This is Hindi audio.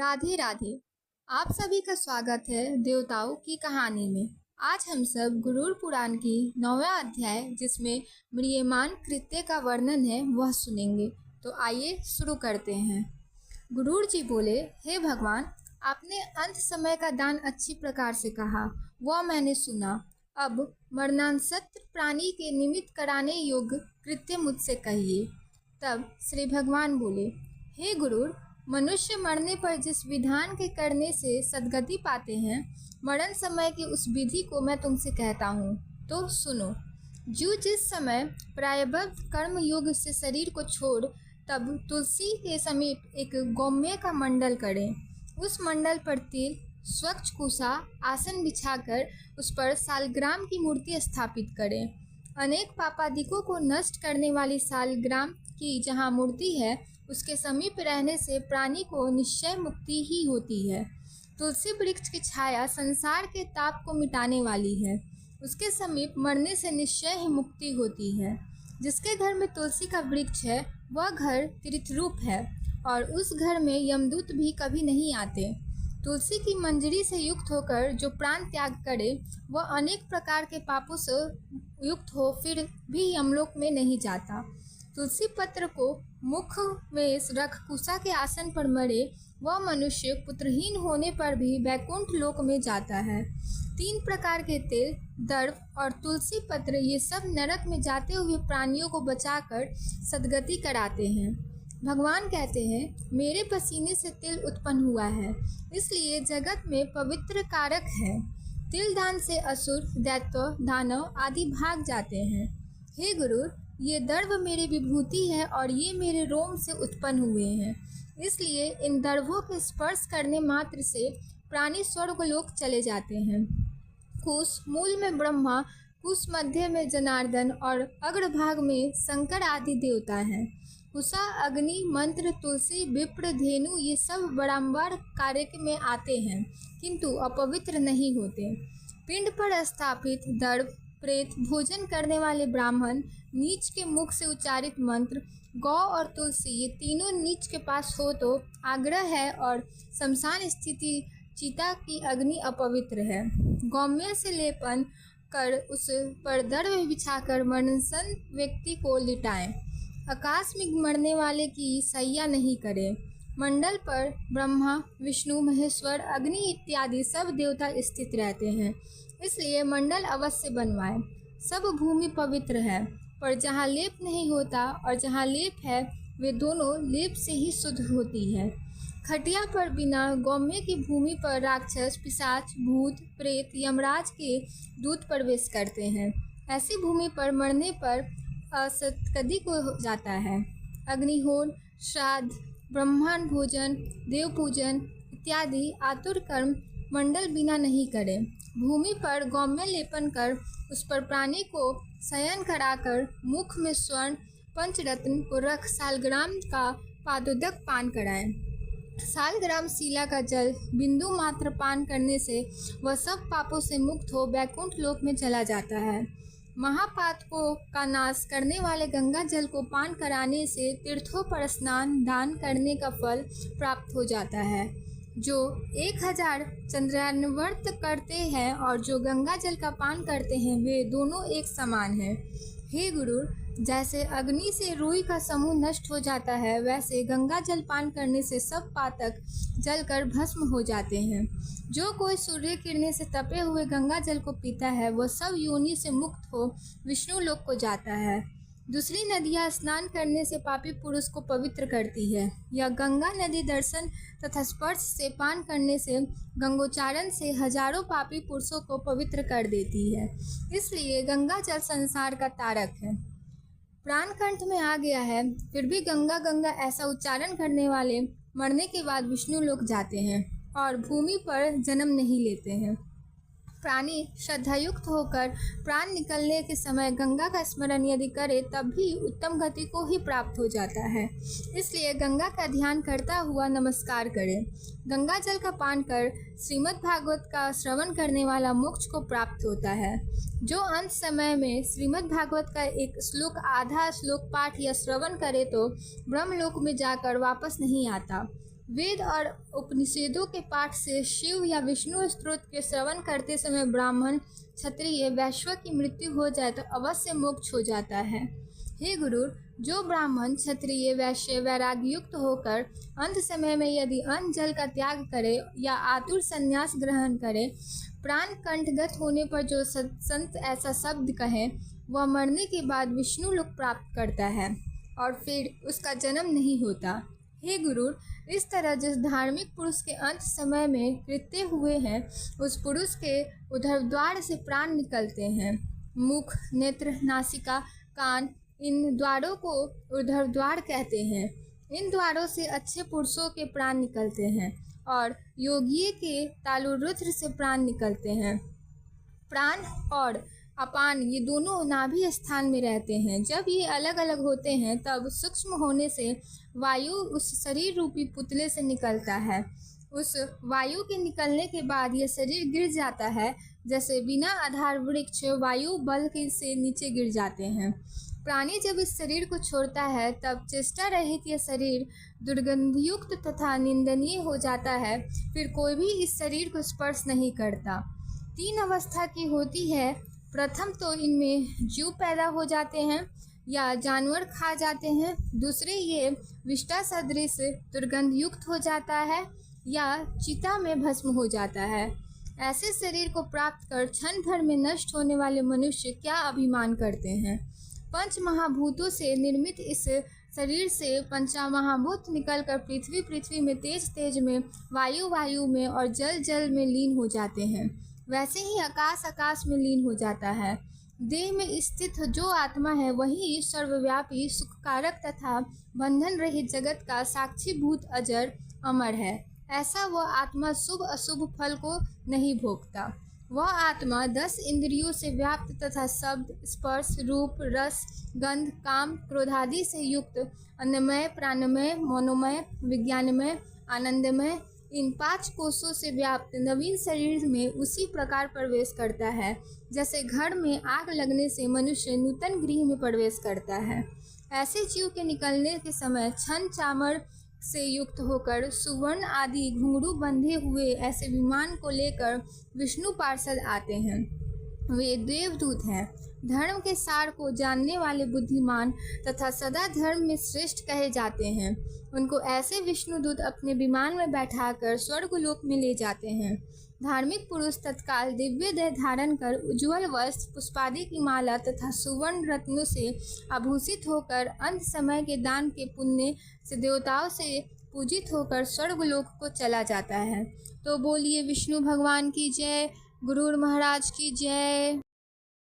राधे राधे। आप सभी का स्वागत है देवताओं की कहानी में। आज हम सब गरुड़ पुराण की 9वां अध्याय जिसमें म्रियमान कृत्य का वर्णन है वह सुनेंगे। तो आइए शुरू करते हैं। गरुड़ जी बोले, हे भगवान, आपने अंत समय का दान अच्छी प्रकार से कहा, वह मैंने सुना। अब मरणासन्न प्राणी के निमित्त कराने योग्य कृत्य मुझसे कहिए। तब श्री भगवान बोले, हे गरुड़, मनुष्य मरने पर जिस विधान के करने से सद्गति पाते हैं, मरण समय की उस विधि को मैं तुमसे कहता हूँ, तो सुनो। जो जिस समय प्रायबद्ध कर्म योग से शरीर को छोड़ तब तुलसी के समीप एक गौम्य का मंडल करें। उस मंडल पर तिल, स्वच्छ कुसा आसन बिछाकर उस पर सालग्राम की मूर्ति स्थापित करें। अनेक पापादिकों को नष्ट करने वाली सालग्राम की जहाँ मूर्ति है, उसके समीप रहने से प्राणी को निश्चय मुक्ति ही होती है। तुलसी वृक्ष की छाया संसार के ताप को मिटाने वाली है। उसके समीप मरने से निश्चय ही मुक्ति होती है। जिसके घर में तुलसी का वृक्ष है वह घर तीर्थरूप है और उस घर में यमदूत भी कभी नहीं आते। तुलसी की मंजरी से युक्त होकर जो प्राण त्याग करे वह अनेक प्रकार के पापों से युक्त हो फिर भी यमलोक में नहीं जाता। तुलसी पत्र को मुख में रख कुसा के आसन पर मरे वह मनुष्य पुत्रहीन होने पर भी वैकुंठ लोक में जाता है। 3 प्रकार के तिल, दर्भ और तुलसी पत्र ये सब नरक में जाते हुए प्राणियों को बचाकर सद्गति कराते हैं। भगवान कहते हैं, मेरे पसीने से तिल उत्पन्न हुआ है, इसलिए जगत में पवित्र कारक है। तिल दान से असुर, दैत्य, दानव आदि भाग जाते हैं। हे गुरु, ये दर्भ मेरी विभूति है और ये मेरे रोम से उत्पन्न हुए हैं, इसलिए इन दर्भों के स्पर्श करने मात्र से प्राणी स्वर्गलोक चले जाते हैं। कुश मूल में ब्रह्मा, कुश मध्य में जनार्दन और अग्रभाग में शंकर आदि देवता हैं। कुशा, अग्नि, मंत्र, तुलसी, विप्र, धेनु ये सब बारंबार कार्य में आते हैं किंतु अपवित्र नहीं होते। पिंड पर स्थापित दर्भ, प्रेत, भोजन करने वाले ब्राह्मण, नीच के मुख से उच्चारित मंत्र, गौ और तुलसी ये तीनों नीच के पास हो तो आग्रह है और शमशान स्थिति चिता की अग्नि अपवित्र है। गौम्य से लेपन कर उस पर दर्भ बिछाकर मरणासन्न व्यक्ति को लिटाएं। आकाश में मरने वाले की सैया नहीं करें। मंडल पर ब्रह्मा, विष्णु, महेश्वर, अग्नि इत्यादि सब देवता स्थित रहते हैं, इसलिए मंडल अवश्य बनवाएं। सब भूमि पवित्र है, पर जहाँ लेप नहीं होता और जहाँ लेप है वे दोनों लेप से ही शुद्ध होती है। खटिया पर बिना गौम्य की भूमि पर राक्षस, पिशाच, भूत, प्रेत, यमराज के दूत प्रवेश करते हैं। ऐसी भूमि पर मरने पर असत्कदी को जाता है। अग्निहोत्र, श्राद्ध, ब्रह्मांड भोजन, देव पूजन इत्यादि आतुर कर्म मंडल बिना नहीं करें। भूमि पर गौम्य लेपन कर उस पर प्राणी को शयन कराकर मुख में स्वर्ण पंचरत्न को रख सालग्राम का पादोदक पान कराएं। सालग्राम शिला का जल बिंदु मात्र पान करने से वह सब पापों से मुक्त हो वैकुंठ लोक में चला जाता है। महापातकों का नाश करने वाले गंगा जल को पान कराने से तीर्थों पर स्नान दान करने का फल प्राप्त हो जाता है। जो 1000 चंद्रानुवर्त करते हैं और जो गंगा जल का पान करते हैं वे दोनों एक समान हैं। हे गुरु, जैसे अग्नि से रुई का समूह नष्ट हो जाता है, वैसे गंगा जल पान करने से सब पातक जलकर भस्म हो जाते हैं। जो कोई सूर्य किरणें से तपे हुए गंगा जल को पीता है वह सब योनि से मुक्त हो विष्णु लोक को जाता है। दूसरी नदियाँ स्नान करने से पापी पुरुष को पवित्र करती है। यह गंगा नदी दर्शन तथा स्पर्श से पान करने से गंगोचारण से हजारों पापी पुरुषों को पवित्र कर देती है। इसलिए गंगा जल संसार का तारक है। प्राण कंठ में आ गया है फिर भी गंगा गंगा ऐसा उच्चारण करने वाले मरने के बाद विष्णु लोक जाते हैं और भूमि पर जन्म नहीं लेते हैं। प्राणी श्रद्धायुक्त होकर प्राण निकलने के समय गंगा का स्मरण यदि करे तब भी उत्तम गति को ही प्राप्त हो जाता है। इसलिए गंगा का ध्यान करता हुआ नमस्कार करें। गंगा जल का पान कर श्रीमद् भागवत का श्रवण करने वाला मोक्ष को प्राप्त होता है। जो अंत समय में श्रीमद् भागवत का एक श्लोक आधा श्लोक पाठ या श्रवण करे तो ब्रह्मलोक में जाकर वापस नहीं आता। वेद और उपनिषदों के पाठ से शिव या विष्णु स्तोत्र के श्रवण करते समय ब्राह्मण, क्षत्रिय, वैश्य की मृत्यु हो जाए तो अवश्य मोक्ष हो जाता है। हे गुरु, जो ब्राह्मण, क्षत्रिय, वैश्य वैराग्य युक्त होकर अंत समय में यदि अन्न जल का त्याग करे या आतुर संन्यास ग्रहण करे, प्राण कंठगत होने पर जो संत ऐसा शब्द कहे, वह मरने के बाद विष्णु लोक प्राप्त करता है और फिर उसका जन्म नहीं होता। हे गुरु, इस तरह जिस धार्मिक पुरुष के अंत समय में कृत्य हुए हैं, उस पुरुष के उधर द्वार से प्राण निकलते हैं। मुख, नेत्र, नासिका, कान, इन द्वारों को उधर द्वार कहते हैं। इन द्वारों से अच्छे पुरुषों के प्राण निकलते हैं और योगी के तालुरुद्र से प्राण निकलते हैं। प्राण और अपान ये दोनों नाभि स्थान में रहते हैं। जब ये अलग अलग होते हैं तब सूक्ष्म होने से वायु उस शरीर रूपी पुतले से निकलता है। उस वायु के निकलने के बाद यह शरीर गिर जाता है, जैसे बिना आधार वृक्ष वायु बल से नीचे गिर जाते हैं। प्राणी जब इस शरीर को छोड़ता है तब चेष्टा रहित यह शरीर दुर्गंधयुक्त तथा निंदनीय हो जाता है। फिर कोई भी इस शरीर को स्पर्श नहीं करता। 3 अवस्था की होती है। प्रथम तो इनमें जीव पैदा हो जाते हैं या जानवर खा जाते हैं। दूसरे, ये विष्टा सदृश दुर्गंध युक्त हो जाता है या चिता में भस्म हो जाता है। ऐसे शरीर को प्राप्त कर क्षण भर में नष्ट होने वाले मनुष्य क्या अभिमान करते हैं। 5 महाभूतों से निर्मित इस शरीर से पंचमहाभूत निकलकर पृथ्वी में, तेज में, वायु में और जल में लीन हो जाते हैं। वैसे ही आकाश में लीन हो जाता है। देह में स्थित जो आत्मा है वही सर्वव्यापी, सुखकारक तथा बंधन रहित जगत का साक्षीभूत अजर अमर है। ऐसा वह आत्मा शुभ अशुभ फल को नहीं भोगता। वह आत्मा 10 इंद्रियों से व्याप्त तथा शब्द, स्पर्श, रूप, रस, गंध, काम, क्रोधादि से युक्त अन्नमय, प्राणमय, मनोमय, विज्ञानमय, आनंदमय, इन 5 कोशों से व्याप्त नवीन शरीर में उसी प्रकार प्रवेश करता है जैसे घर में आग लगने से मनुष्य नूतन गृह में प्रवेश करता है। ऐसे जीव के निकलने के समय छन चामर से युक्त होकर सुवर्ण आदि घुंघरू बंधे हुए ऐसे विमान को लेकर विष्णु पार्षद आते हैं। वे देवदूत हैं। धर्म के सार को जानने वाले बुद्धिमान तथा सदा धर्म में श्रेष्ठ कहे जाते हैं। उनको ऐसे विष्णुदूत अपने विमान में बैठाकर स्वर्गलोक में ले जाते हैं। धार्मिक पुरुष तत्काल दिव्य देह धारण कर उज्ज्वल वस्त्र, पुष्पादि की माला तथा सुवर्ण रत्नों से आभूषित होकर अंत समय के दान के पुण्य से देवताओं से पूजित होकर स्वर्गलोक को चला जाता है। तो बोलिए विष्णु भगवान की जय, गुरुर महाराज की जय।